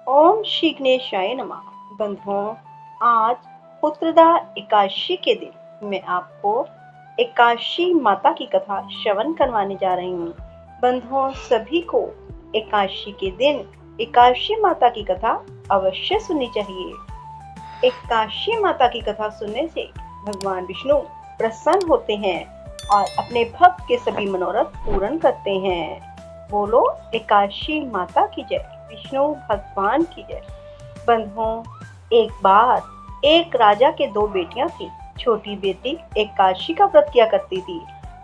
ओम श्री गणेशाय नमः। बंधुओं, आज पुत्रदा एकादशी के दिन मैं आपको एकादशी माता की कथा श्रवण करवाने जा रही हूँ। बंधुओं, सभी को एकादशी के दिन एकादशी माता की कथा अवश्य सुननी चाहिए। एकादशी माता की कथा सुनने से भगवान विष्णु प्रसन्न होते हैं और अपने भक्त के सभी मनोरथ पूर्ण करते हैं। बोलो एकादशी माता की जय, विष्णु भगवान की जय। बंधुओं, एक बार एक राजा के दो बेटियां थी। छोटी बेटी एकादशी का व्रत किया करती थी।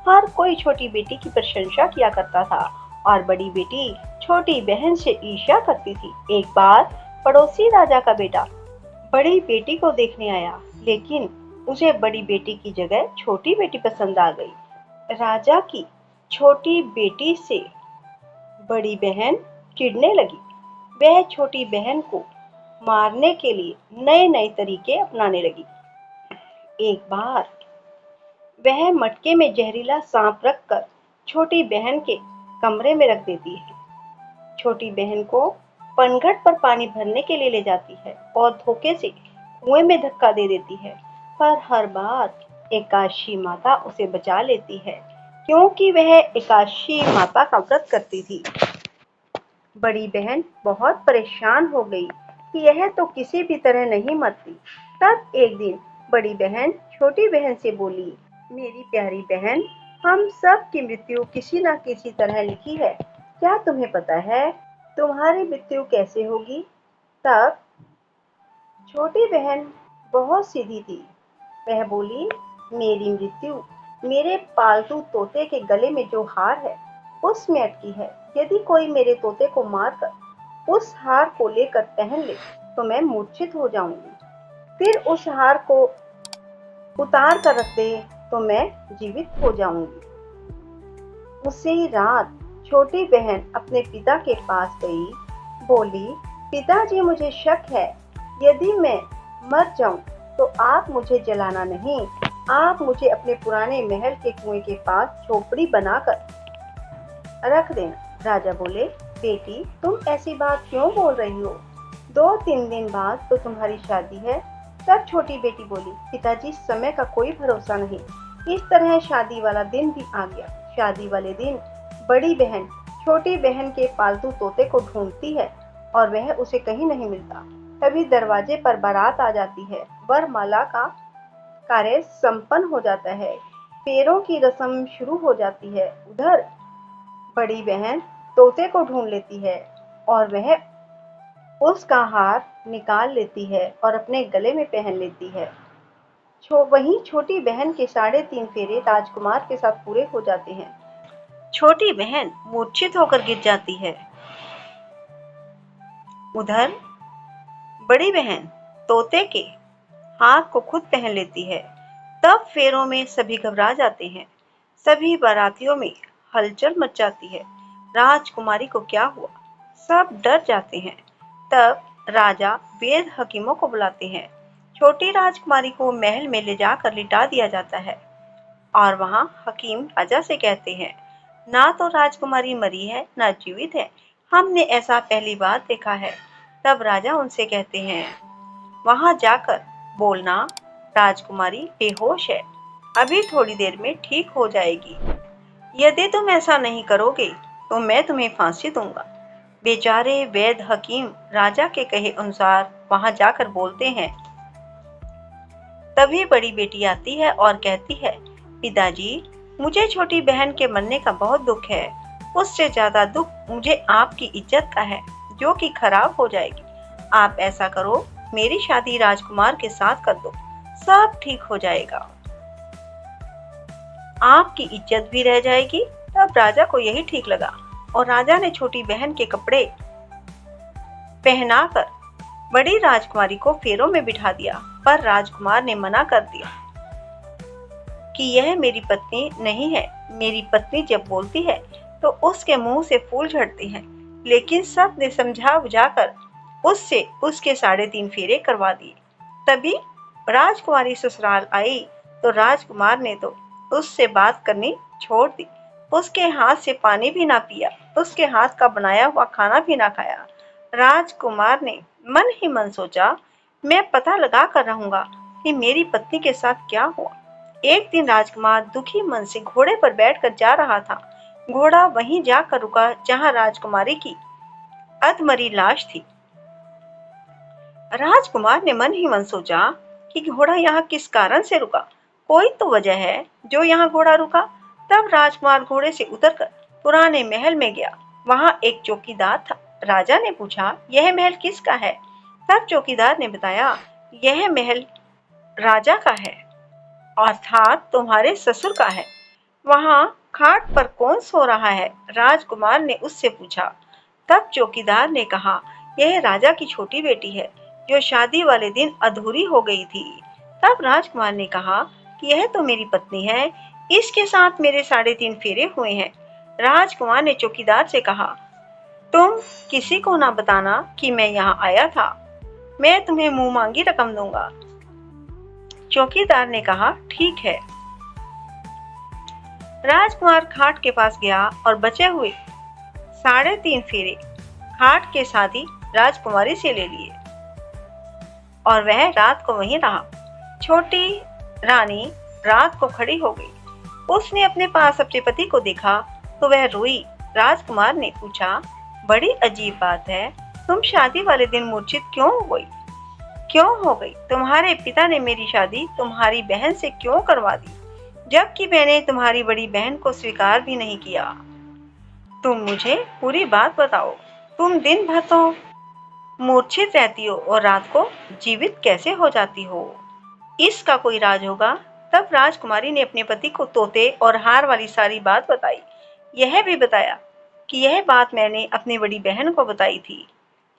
हर कोई छोटी बेटी की प्रशंसा किया करता था और बड़ी बेटी छोटी बहन से ईर्ष्या करती थी। एक बार पड़ोसी राजा का बेटा बड़ी बेटी को देखने आया, लेकिन उसे बड़ी बेटी की जगह छोटी बेटी पसंद आ गई। राजा की छोटी बेटी से बड़ी बहन चिढ़ने लगी। वह छोटी बहन को मारने के लिए नए नए तरीके अपनाने लगी। एक बार वह मटके में जहरीला सांप रखकर छोटी बहन के कमरे में रख देती है। छोटी बहन को पनघट पर पानी भरने के लिए ले जाती है और धोखे से कुएं में धक्का दे देती है। पर हर बार एकादशी माता उसे बचा लेती है, क्योंकि वह एकादशी माता का व्रत करती थी। बड़ी बहन बहुत परेशान हो गई कि यह तो किसी भी तरह नहीं मरती। तब एक दिन बड़ी बहन छोटी बहन से बोली, मेरी प्यारी बहन, हम सब की मृत्यु किसी न किसी तरह लिखी है। क्या तुम्हें पता है तुम्हारी मृत्यु कैसे होगी? तब छोटी बहन बहुत सीधी थी। वह बोली, मेरी मृत्यु मेरे पालतू तोते के गले में जो हार है उसमें अटकी है। यदि कोई मेरे तोते को मारकर उस हार को लेकर पहन ले तो मैं मूर्छित हो जाऊंगी। फिर उस हार को उतार कर रख दे तो मैं जीवित हो जाऊंगी। उसी रात छोटी बहन अपने पिता के पास गई। बोली, पिताजी, मुझे शक है, यदि मैं मर जाऊं तो आप मुझे जलाना नहीं, आप मुझे अपने पुराने महल के कुएं के पास झोपड़ी बनाकर रख देना। राजा बोले, बेटी, तुम ऐसी बात क्यों बोल रही हो? 2-3 दिन बाद तो तुम्हारी शादी है। तब छोटी बेटी बोली, पिताजी, समय का कोई भरोसा नहीं। इस तरह शादी वाला दिन भी आ गया। शादी वाले दिन बड़ी बहन छोटी बहन के पालतू तोते को ढूंढती है और वह उसे कहीं नहीं मिलता। तभी दरवाजे पर बारात आ जाती है। वरमाला का कार्य संपन्न हो जाता है। फेरों की रस्म शुरू हो जाती है। उधर बड़ी बहन तोते को ढूंढ लेती है और वह उसका हार निकाल लेती है और अपने गले में पहन लेती है। वहीं छोटी बहन के 3.5 फेरे राजकुमार के साथ पूरे हो जाते हैं। छोटी बहन मूर्छित होकर गिर जाती है। उधर बड़ी बहन तोते के हार को खुद पहन लेती है। तब फेरों में सभी घबरा जाते हैं। सभी बारातियों में हलचल मच जाती है। राजकुमारी को क्या हुआ? सब डर जाते हैं। तब राजा वेद हकीमों को बुलाते हैं। छोटी राजकुमारी को महल में ले जाकर लिटा दिया जाता है और वहां हकीम राजा से कहते हैं, ना तो राजकुमारी मरी है ना जीवित है, हमने ऐसा पहली बार देखा है। तब राजा उनसे कहते हैं, वहां जाकर बोलना, राजकुमारी बेहोश है, अभी थोड़ी देर में ठीक हो जाएगी। यदि तुम ऐसा नहीं करोगे तो मैं तुम्हें फांसी दूंगा। बेचारे वैद हकीम राजा के कहे अनुसार वहां जाकर बोलते हैं। तभी बड़ी बेटी आती है और कहती है, पिताजी, मुझे छोटी बहन के मरने का बहुत दुख है। उससे ज्यादा दुख मुझे आपकी इज्जत का है, जो कि खराब हो जाएगी। आप ऐसा करो, मेरी शादी राजकुमार के साथ कर दो, सब ठीक हो जाएगा, आपकी इज्जत भी रह जाएगी। तब राजा को यही ठीक लगा और राजा ने छोटी बहन के कपड़े पहनाकर बड़ी राजकुमारी को फेरों में बिठा दिया। पर राजकुमार ने मना कर दिया कि यह मेरी पत्नी नहीं है। मेरी पत्नी जब बोलती है तो उसके मुंह से फूल झड़ते हैं। लेकिन सब ने समझा बुझाकर उससे उसके 3.5 फेरे करवा दिए। तभी राजकुमारी ससुराल आई तो राजकुमार ने तो उससे बात करनी छोड़ दी। उसके हाथ से पानी भी ना पिया, उसके हाथ का बनाया हुआ खाना भी ना खाया। राजकुमार ने मन ही मन सोचा, मैं पता लगा कर रहूंगा कि मेरी पत्नी के साथ क्या हुआ। एक दिन राजकुमार दुखी मन से घोड़े पर बैठकर जा रहा था। घोड़ा वहीं जाकर रुका जहां राजकुमारी की अधमरी लाश थी। राजकुमार ने मन ही मन सोचा कि घोड़ा यहाँ किस कारण से रुका, कोई तो वजह है जो यहाँ घोड़ा रुका। तब राजकुमार घोड़े से उतरकर पुराने महल में गया। वहां एक चौकीदार था। राजा ने पूछा, यह महल किसका है? तब चौकीदार ने बताया, यह महल राजा का है, अर्थात तुम्हारे ससुर का है। वहां खाट पर कौन सो रहा है? राजकुमार ने उससे पूछा। तब चौकीदार ने कहा, यह राजा की छोटी बेटी है जो शादी वाले दिन अधूरी हो गई थी। तब राजकुमार ने कहा कि यह तो मेरी पत्नी है, इसके साथ मेरे 3.5 फेरे हुए हैं। राजकुमार ने चौकीदार से कहा, तुम किसी को ना बताना कि मैं यहाँ आया था, मैं तुम्हें मुंह मांगी रकम दूंगा। चौकीदार ने कहा, ठीक है। राजकुमार खाट के पास गया और बचे हुए 3.5 फेरे खाट के साथ ही राजकुमारी से ले लिए और वह रात को वहीं रहा। छोटी रानी रात को खड़ी हो गई। उसने अपने पास अपने पति को देखा तो वह रोई। राजकुमार ने पूछा, बड़ी अजीब बात है, तुम शादी वाले दिन मूर्छित क्यों हो गई? तुम्हारे पिता ने मेरी शादी तुम्हारी बहन से क्यों करवा दी, जबकि मैंने तुम्हारी बड़ी बहन को स्वीकार भी नहीं किया। तुम मुझे पूरी बात बताओ, तुम दिन भर तो मूर्छित रहती हो और रात को जीवित कैसे हो जाती हो? इसका कोई राज होगा। तब राजकुमारी ने अपने पति को तोते और हार वाली सारी बात बताई। यह भी बताया कि यह बात मैंने अपनी बड़ी बहन को बताई थी।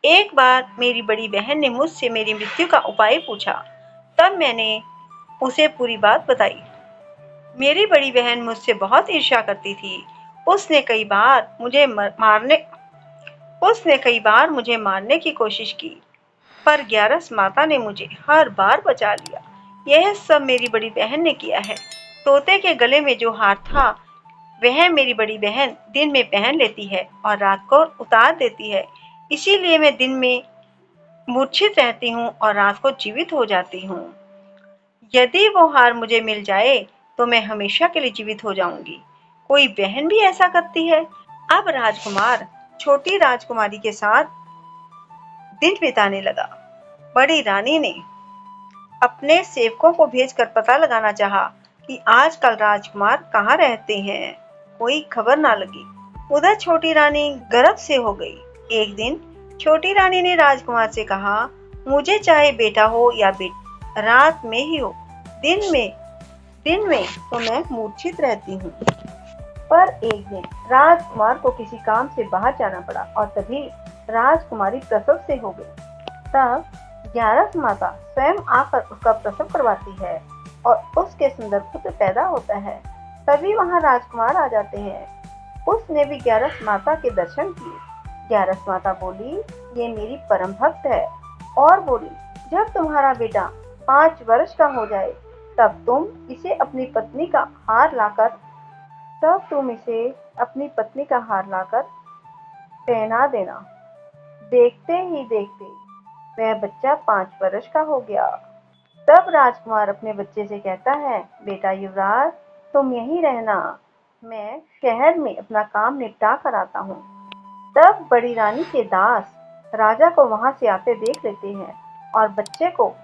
एक बार मेरी बड़ी बहन ने मुझसे मेरी मृत्यु का उपाय पूछा, तब मैंने उसे पूरी बात बताई। मेरी बड़ी बहन मुझसे बहुत ईर्ष्या करती थी। उसने कई बार मुझे मारने की कोशिश की, पर ग्यारस माता ने मुझे हर बार बचा लिया। यह सब मेरी बड़ी बहन ने किया है। तोते के गले में जो हार था वह मेरी बड़ी बहन दिन में पहन लेती है और रात को उतार देती है, इसीलिए मैं दिन में मूर्छित रहती हूँ और रात को जीवित हो जाती हूँ। यदि वो हार मुझे मिल जाए तो मैं हमेशा के लिए जीवित हो जाऊंगी। कोई बहन भी ऐसा करती है। अब राजकुमार छोटी राजकुमारी के साथ दिन बिताने लगा। बड़ी रानी ने अपने सेवकों को भेजकर पता लगाना चाहा कि आजकल राजकुमार कहाँ रहते हैं, कोई खबर ना लगी। उधर छोटी रानी गर्भ से हो गई। एक दिन छोटी रानी ने राजकुमार से कहा, मुझे चाहे बेटा हो या बेटी, रात में ही हो, दिन में तो मैं मूर्छित रहती हूँ। पर एक दिन राजकुमार को किसी काम से बाहर जाना पड़ा और तभी राजकुमारी प्रसव से हो गई। तब ग्यारस माता स्वयं आकर उसका प्रसव करवाती है और उसके सुंदर पुत्र पैदा होता है। तभी वहां राजकुमार आ जाते हैं। उसने भी ग्यारस माता के दर्शन किए। ग्यारस माता बोली, ये मेरी परम भक्त है, और बोली, जब तुम्हारा बेटा 5 वर्ष का हो जाए तब तुम इसे अपनी पत्नी का हार लाकर पहना देना। देखते ही देखते वह बच्चा 5 वर्ष का हो गया। तब राजकुमार अपने बच्चे से कहता है, बेटा युवराज, तुम यहीं रहना, मैं शहर में अपना काम निपटा कर आता हूँ। तब बड़ी रानी के दास राजा को वहां से आते देख लेते हैं और बच्चे को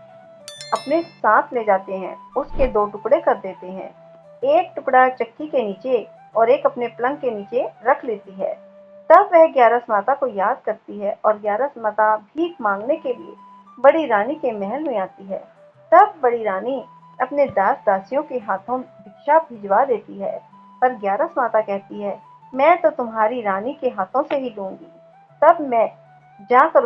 अपने साथ ले जाते हैं। उसके 2 टुकड़े कर देते हैं, एक टुकड़ा चक्की के नीचे और एक अपने पलंग के नीचे रख लेती है। तब वह ग्यारस माता को याद करती है और ग्यारस माता भीख मांगने के लिए बड़ी रानी के महल में आती है। तब बड़ी रानी अपने दास दासियों के हाथों भिक्षा भिजवा देती है, पर ग्यारस माता कहती है, मैं तो तुम्हारी रानी के हाथों से ही लूंगी। तब वे जाकर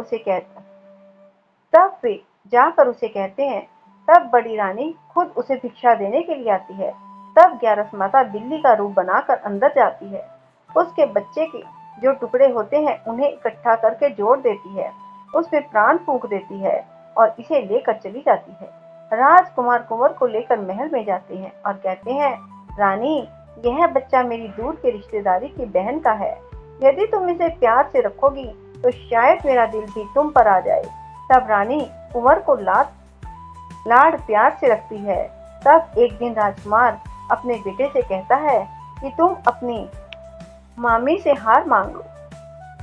उसे कहते हैं। तब बड़ी रानी खुद उसे भिक्षा देने के लिए आती है। तब ग्यारस माता बिल्ली का रूप बनाकर अंदर जाती है। उसके बच्चे के जो टुकड़े होते हैं उन्हें इकट्ठा करके जोड़ देती है, उसमें प्राण फूंक देती है और इसे लेकर चली जाती है। राजकुमार कुंवर को लेकर महल में जाते हैं और कहते हैं, रानी, यह बच्चा मेरी दूर के रिश्तेदारी की बहन का है। यदि तुम इसे प्यार से रखोगी तो शायद मेरा दिल भी तुम पर आ जाए। तब रानी कुंवर को लाड प्यार से रखती है। तब एक दिन राजकुमार अपने बेटे से कहता है कि तुम अपनी मामी से हार मांग लो।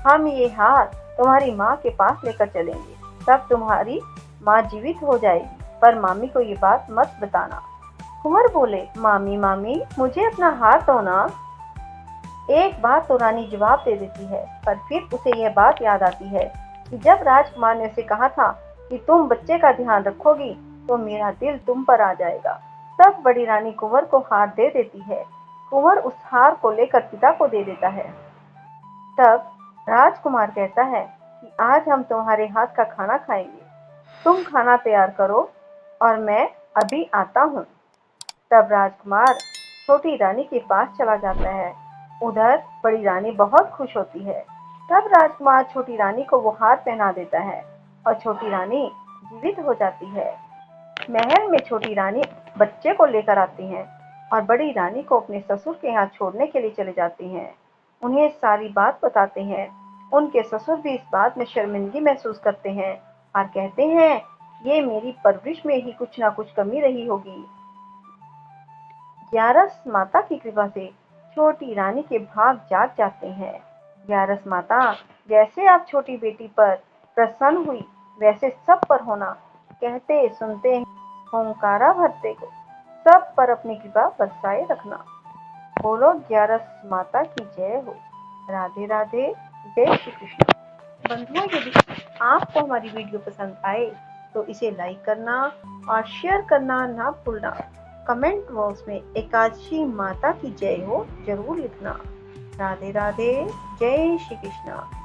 हम ये हार तुम्हारी माँ के पास लेकर चलेंगे, तब तुम्हारी माँ जीवित हो जाएगी, पर मामी को ये बात मत बताना। कुंवर बोले, मामी मामी मुझे अपना हार दो ना। एक बात तो रानी जवाब दे देती है, पर फिर उसे यह बात याद आती है कि जब राजकुमार ने उसे कहा था कि तुम बच्चे का ध्यान रखोगी तो मेरा दिल तुम पर आ जाएगा। तब बड़ी रानी कुंवर को हार दे देती है। कुंवर उस हार को लेकर पिता को दे देता है। तब राजकुमार कहता है कि आज हम तुम्हारे हाथ का खाना खाएंगे, तुम खाना तैयार करो और मैं अभी आता हूँ। तब राजकुमार छोटी रानी के पास चला जाता है। उधर बड़ी रानी बहुत खुश होती है। तब राजकुमार छोटी रानी को वो हार पहना देता है और छोटी रानी जीवित हो जाती है। महल में छोटी रानी बच्चे को लेकर आती हैं और बड़ी रानी को अपने ससुर के यहाँ छोड़ने के लिए चले जाती हैं। उन्हें सारी बात बताते हैं। उनके ससुर भी इस बात में शर्मिंदगी महसूस करते हैं और कहते हैं, ये मेरी परवरिश में ही कुछ ना कुछ कमी रही होगी। ग्यारस माता की कृपा से छोटी रानी के भाग जाग जाते हैं। ग्यारस माता, जैसे आप छोटी बेटी पर प्रसन्न हुई वैसे सब पर होना। कहते सुनते होंकारा भरते को सब पर अपनी कृपा बरसाए रखना। बोलो ग्यारस माता की जय हो। राधे राधे, जय श्री कृष्ण। बंधुओं, यदि आपको हमारी वीडियो पसंद आए तो इसे लाइक करना और शेयर करना ना भूलना। कमेंट बॉक्स में एकादशी माता की जय हो जरूर लिखना। राधे राधे, जय श्री कृष्ण।